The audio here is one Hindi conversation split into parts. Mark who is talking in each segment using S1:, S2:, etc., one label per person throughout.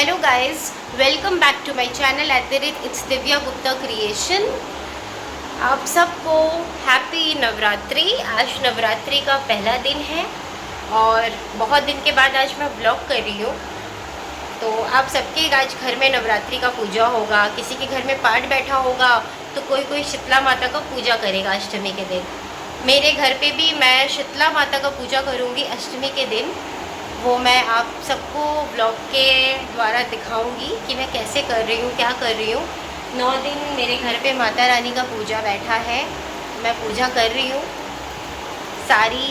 S1: Hello guys, welcome back to my channel it's Divya Gupta creation. आप सबको हैप्पी नवरात्रि। आज नवरात्रि का पहला दिन है और बहुत दिन के बाद आज मैं ब्लॉग कर रही हूँ। तो आप सबके आज घर में नवरात्रि का पूजा होगा, किसी के घर में पाठ बैठा होगा तो कोई कोई शीतला माता का पूजा करेगा अष्टमी के दिन। मेरे घर पे भी मैं शीतला माता का पूजा करूँगी अष्टमी के दिन। वो मैं आप सबको ब्लॉग के द्वारा दिखाऊंगी कि मैं कैसे कर रही हूँ, क्या कर रही हूँ। 9 दिन मेरे घर पे माता रानी का पूजा बैठा है, मैं पूजा कर रही हूँ। सारी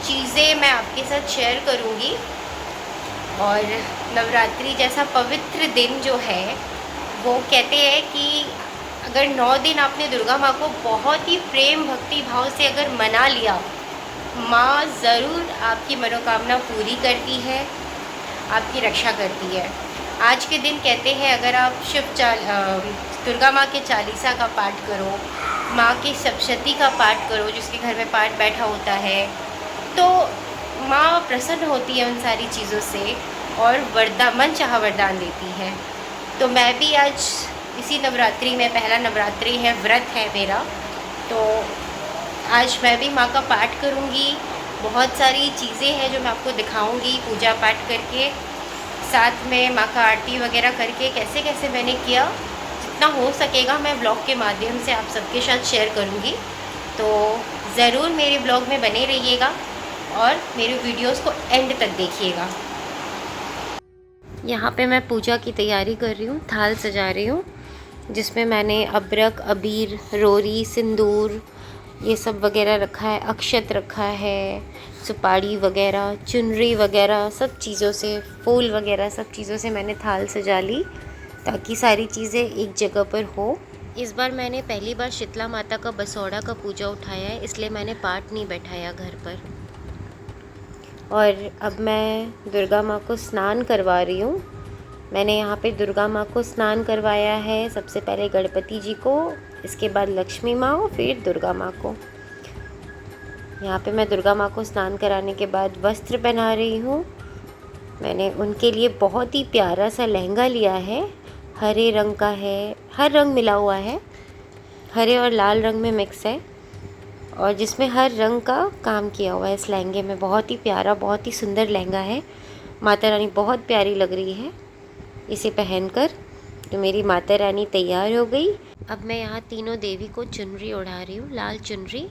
S1: चीज़ें मैं आपके साथ शेयर करूँगी। और नवरात्रि जैसा पवित्र दिन जो है, वो कहते हैं कि अगर 9 दिन आपने दुर्गा माँ को बहुत ही प्रेम भक्ति भाव से अगर मना लिया, माँ ज़रूर आपकी मनोकामना पूरी करती है, आपकी रक्षा करती है। आज के दिन कहते हैं अगर आप दुर्गा माँ के चालीसा का पाठ करो, माँ की सप्तशती का पाठ करो, जिसके घर में पाठ बैठा होता है, तो माँ प्रसन्न होती है उन सारी चीज़ों से और मन चाहा वरदान देती है। तो मैं भी आज इसी नवरात्रि में, पहला नवरात्रि है, व्रत है मेरा, तो आज मैं भी माँ का पाठ करूँगी। बहुत सारी चीज़ें हैं जो मैं आपको दिखाऊँगी पूजा पाठ करके, साथ में माँ का आरती वगैरह करके कैसे कैसे मैंने किया। जितना हो सकेगा मैं ब्लॉग के माध्यम से आप सबके साथ शेयर करूँगी। तो ज़रूर मेरे ब्लॉग में बने रहिएगा और मेरे वीडियोस को एंड तक देखिएगा। यहाँ पे मैं पूजा की तैयारी कर रही हूँ, थाल सजा रही हूँ, जिसमें मैंने अबरक, अबीर, रोरी, सिंदूर ये सब वगैरह रखा है, अक्षत रखा है, सुपारी वगैरह, चुनरी वगैरह, सब चीज़ों से, फूल वगैरह सब चीज़ों से मैंने थाल सजा ली ताकि सारी चीज़ें एक जगह पर हो। इस बार मैंने पहली बार शीतला माता का बसौड़ा का पूजा उठाया है, इसलिए मैंने पाठ नहीं बैठाया घर पर। और अब मैं दुर्गा माँ को स्नान करवा रही हूँ। मैंने यहाँ पे दुर्गा माँ को स्नान करवाया है, सबसे पहले गणपति जी को, इसके बाद लक्ष्मी माँ और फिर दुर्गा माँ को। यहाँ पे मैं दुर्गा माँ को स्नान कराने के बाद वस्त्र पहना रही हूँ। मैंने उनके लिए बहुत ही प्यारा सा लहंगा लिया है, हरे रंग का है, हर रंग मिला हुआ है, हरे और लाल रंग में मिक्स है, और जिसमें हर रंग का काम किया हुआ है इस लहंगे में। बहुत ही प्यारा, बहुत ही सुंदर लहंगा है। माता रानी बहुत प्यारी लग रही है इसे पहनकर। तो मेरी माता रानी तैयार हो गई। अब मैं यहाँ तीनों देवी को चुनरी ओढ़ा रही हूँ, लाल चुनरी।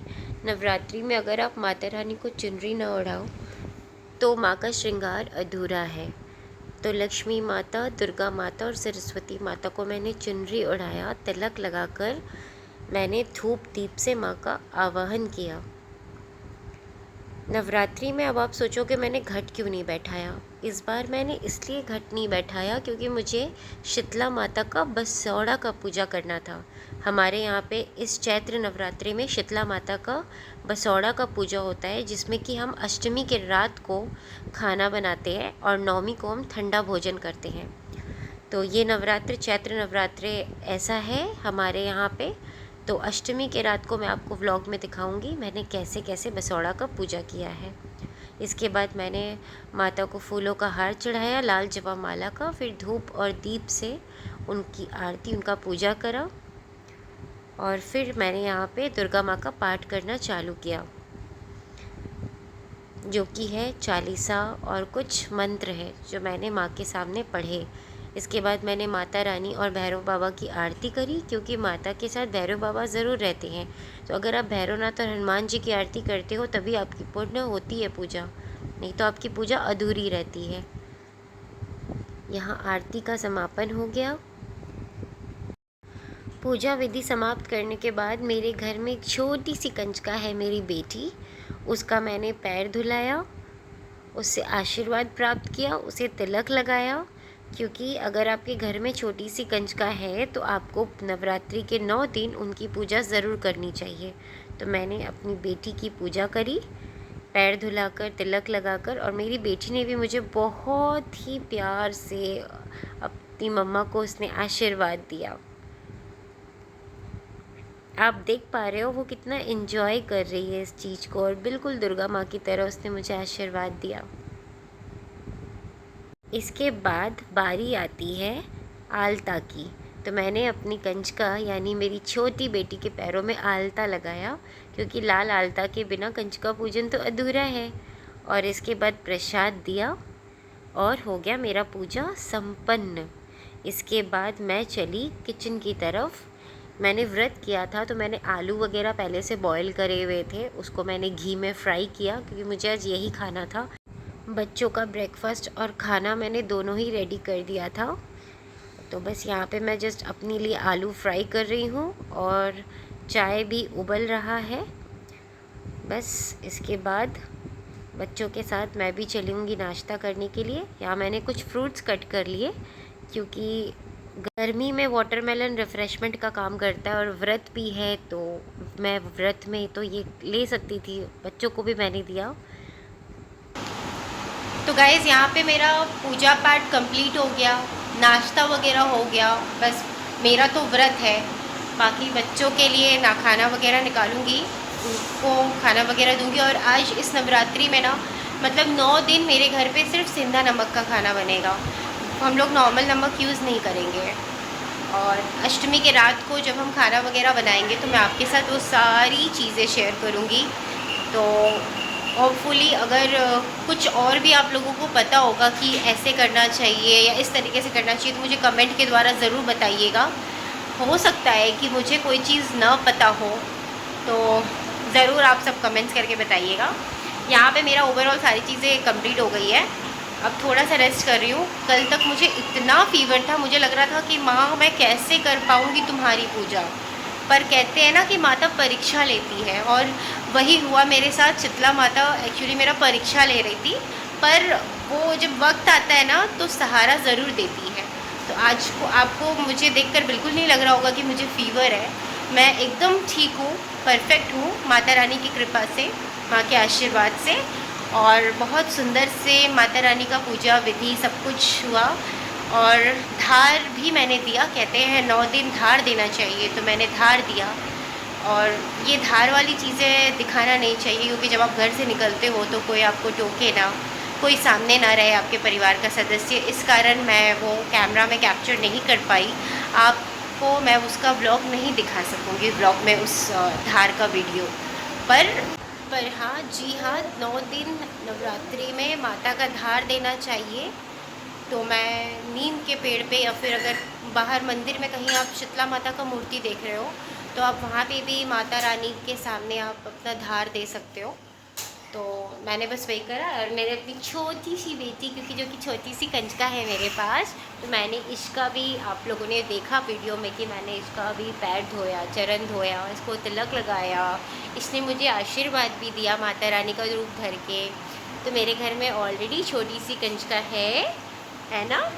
S1: नवरात्रि में अगर आप माता रानी को चुनरी न ओढ़ाओ तो माँ का श्रृंगार अधूरा है। तो लक्ष्मी माता, दुर्गा माता और सरस्वती माता को मैंने चुनरी ओढ़ाया, तिलक लगाकर मैंने धूप दीप से माँ का आवाहन किया। नवरात्रि में अब आप सोचोगे मैंने घट क्यों नहीं बैठाया। इस बार मैंने इसलिए घट नहीं बैठाया क्योंकि मुझे शीतला माता का बसौड़ा का पूजा करना था। हमारे यहाँ पे इस चैत्र नवरात्रि में शीतला माता का बसौड़ा का पूजा होता है, जिसमें कि हम अष्टमी के रात को खाना बनाते हैं और नवमी को हम ठंडा भोजन करते हैं। तो ये नवरात्र, चैत्र नवरात्रि ऐसा है हमारे यहाँ पे। तो अष्टमी के रात को मैं आपको व्लॉग में दिखाऊंगी मैंने कैसे कैसे बसौड़ा का पूजा किया है। इसके बाद मैंने माता को फूलों का हार चढ़ाया, लाल जवा माला का, फिर धूप और दीप से उनकी आरती, उनका पूजा करा, और फिर मैंने यहाँ पे दुर्गा माँ का पाठ करना चालू किया, जो कि है चालीसा और कुछ मंत्र है जो मैंने माँ के सामने पढ़े। इसके बाद मैंने माता रानी और भैरव बाबा की आरती करी, क्योंकि माता के साथ भैरव बाबा ज़रूर रहते हैं। तो अगर आप भैरवनाथ और हनुमान जी की आरती करते हो तभी आपकी पूर्ण होती है पूजा, नहीं तो आपकी पूजा अधूरी रहती है। यहाँ आरती का समापन हो गया। पूजा विधि समाप्त करने के बाद मेरे घर में एक छोटी सी कंचका है, मेरी बेटी, उसका मैंने पैर धुलाया, उससे आशीर्वाद प्राप्त किया, उसे तिलक लगाया, क्योंकि अगर आपके घर में छोटी सी कंचका है तो आपको नवरात्रि के 9 दिन उनकी पूजा ज़रूर करनी चाहिए। तो मैंने अपनी बेटी की पूजा करी, पैर धुलाकर, तिलक लगाकर, और मेरी बेटी ने भी मुझे बहुत ही प्यार से अपनी मम्मा को उसने आशीर्वाद दिया। आप देख पा रहे हो वो कितना एंजॉय कर रही है इस चीज़ को, और बिल्कुल दुर्गा माँ की तरह उसने मुझे आशीर्वाद दिया। इसके बाद बारी आती है आलता की। तो मैंने अपनी कंजका यानी मेरी छोटी बेटी के पैरों में आलता लगाया, क्योंकि लाल आलता के बिना कंजका पूजन तो अधूरा है। और इसके बाद प्रसाद दिया और हो गया मेरा पूजा संपन्न। इसके बाद मैं चली किचन की तरफ। मैंने व्रत किया था तो मैंने आलू वगैरह पहले से बॉईल करे हुए थे, उसको मैंने घी में फ्राई किया क्योंकि मुझे आज यही खाना था। बच्चों का ब्रेकफास्ट और खाना मैंने दोनों ही रेडी कर दिया था। तो बस यहाँ पे मैं जस्ट अपने लिए आलू फ्राई कर रही हूँ और चाय भी उबल रहा है। बस इसके बाद बच्चों के साथ मैं भी चलूँगी नाश्ता करने के लिए। यहाँ मैंने कुछ फ्रूट्स कट कर लिए, क्योंकि गर्मी में वाटरमेलन रिफ़्रेशमेंट का काम करता है और व्रत भी है, तो मैं व्रत में तो ये ले सकती थी। बच्चों को भी मैंने दिया। तो गाइज़ यहाँ पे मेरा पूजा पाठ कंप्लीट हो गया, नाश्ता वगैरह हो गया। बस मेरा तो व्रत है, बाकी बच्चों के लिए ना खाना वगैरह निकालूंगी, उनको खाना वगैरह दूंगी। और आज इस नवरात्रि में ना मतलब 9 दिन मेरे घर पे सिर्फ सिंधा नमक का खाना बनेगा। हम लोग नॉर्मल नमक यूज़ नहीं करेंगे। और अष्टमी के रात को जब हम खाना वगैरह बनाएंगे तो मैं आपके साथ वो सारी चीज़ें शेयर करूँगी। तो होपफुली अगर कुछ और भी आप लोगों को पता होगा कि ऐसे करना चाहिए या इस तरीके से करना चाहिए, तो मुझे कमेंट के द्वारा ज़रूर बताइएगा। हो सकता है कि मुझे कोई चीज़ ना पता हो, तो ज़रूर आप सब कमेंट्स करके बताइएगा। यहाँ पे मेरा ओवरऑल सारी चीज़ें कंप्लीट हो गई है। अब थोड़ा सा रेस्ट कर रही हूँ। कल तक मुझे इतना फीवर था, मुझे लग रहा था कि माँ मैं कैसे कर पाऊँगी तुम्हारी पूजा। पर कहते हैं ना कि माता परीक्षा लेती है, और वही हुआ मेरे साथ। शीतला माता एक्चुअली मेरा परीक्षा ले रही थी, पर वो जब वक्त आता है ना तो सहारा ज़रूर देती है। तो आज को आपको मुझे देखकर बिल्कुल नहीं लग रहा होगा कि मुझे फ़ीवर है। मैं एकदम ठीक हूँ, परफेक्ट हूँ माता रानी की कृपा से, माँ के आशीर्वाद से। और बहुत सुंदर से माता रानी का पूजा विधि सब कुछ हुआ। और धार भी मैंने दिया। कहते हैं 9 दिन धार देना चाहिए, तो मैंने धार दिया। और ये धार वाली चीज़ें दिखाना नहीं चाहिए, क्योंकि जब आप घर से निकलते हो तो कोई आपको टोके ना, कोई सामने ना रहे आपके परिवार का सदस्य। इस कारण मैं वो कैमरा में कैप्चर नहीं कर पाई। आपको मैं उसका ब्लॉग नहीं दिखा सकूँगी, ब्लॉग में उस धार का वीडियो। पर हाँ जी हाँ, 9 दिन नवरात्रि में माता का धार देना चाहिए। तो मैं नीम के पेड़ पे, या फिर अगर बाहर मंदिर में कहीं आप शीतला माता का मूर्ति देख रहे हो तो आप वहाँ पे भी माता रानी के सामने आप अपना धार दे सकते हो। तो मैंने बस वही करा। और मेरे अपनी छोटी सी बेटी, क्योंकि जो कि छोटी सी कंजका है मेरे पास, तो मैंने इसका भी, आप लोगों ने देखा वीडियो में कि मैंने इसका भी पैर धोया, चरण धोया, इसको तिलक लगाया। इसने मुझे आशीर्वाद भी दिया माता रानी का रूप धर के। तो मेरे घर में ऑलरेडी छोटी सी कंजका है ना।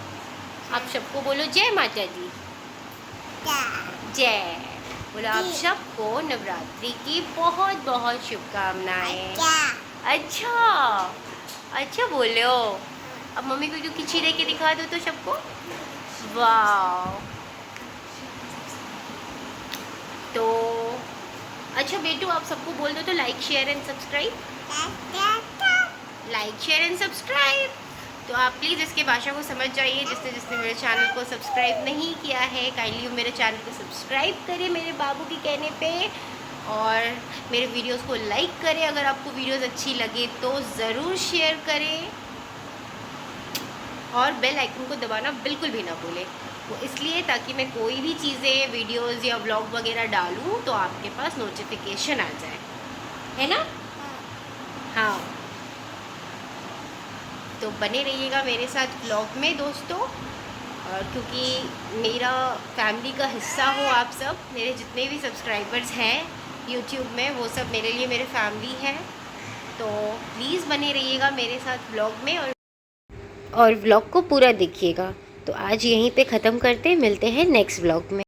S1: आप सबको बोलो जय माता दी, जय। बोलो आप सबको नवरात्रि की बहुत बहुत शुभकामनाएं। अच्छा बोलो। अब मम्मी को जो खिचड़ी दे के दिखा दो तो सबको। वाह। तो अच्छा बेटू, आप सबको बोल दो तो like share and subscribe, like share and subscribe. तो आप प्लीज़ इसके भाषा को समझ जाइए। जिसने मेरे चैनल को सब्सक्राइब नहीं किया है, काइंडली मेरे चैनल को सब्सक्राइब करें मेरे बाबू के कहने पे, और मेरे वीडियोस को लाइक करें। अगर आपको वीडियोस अच्छी लगे तो ज़रूर शेयर करें, और बेल आइकन को दबाना बिल्कुल भी ना भूलें। वो इसलिए ताकि मैं कोई भी चीज़ें, वीडियोस या व्लॉग वगैरह डालूँ तो आपके पास नोटिफिकेशन आ जाए, है ना। हाँ, तो बने रहिएगा मेरे साथ ब्लॉग में दोस्तों। और क्योंकि मेरा फैमिली का हिस्सा हो आप सब, मेरे जितने भी सब्सक्राइबर्स हैं यूट्यूब में, वो सब मेरे लिए मेरे फैमिली हैं। तो प्लीज़ बने रहिएगा मेरे साथ ब्लॉग में, और ब्लॉग को पूरा देखिएगा। तो आज यहीं पे ख़त्म करते हैं, मिलते हैं नेक्स्ट ब्लॉग में।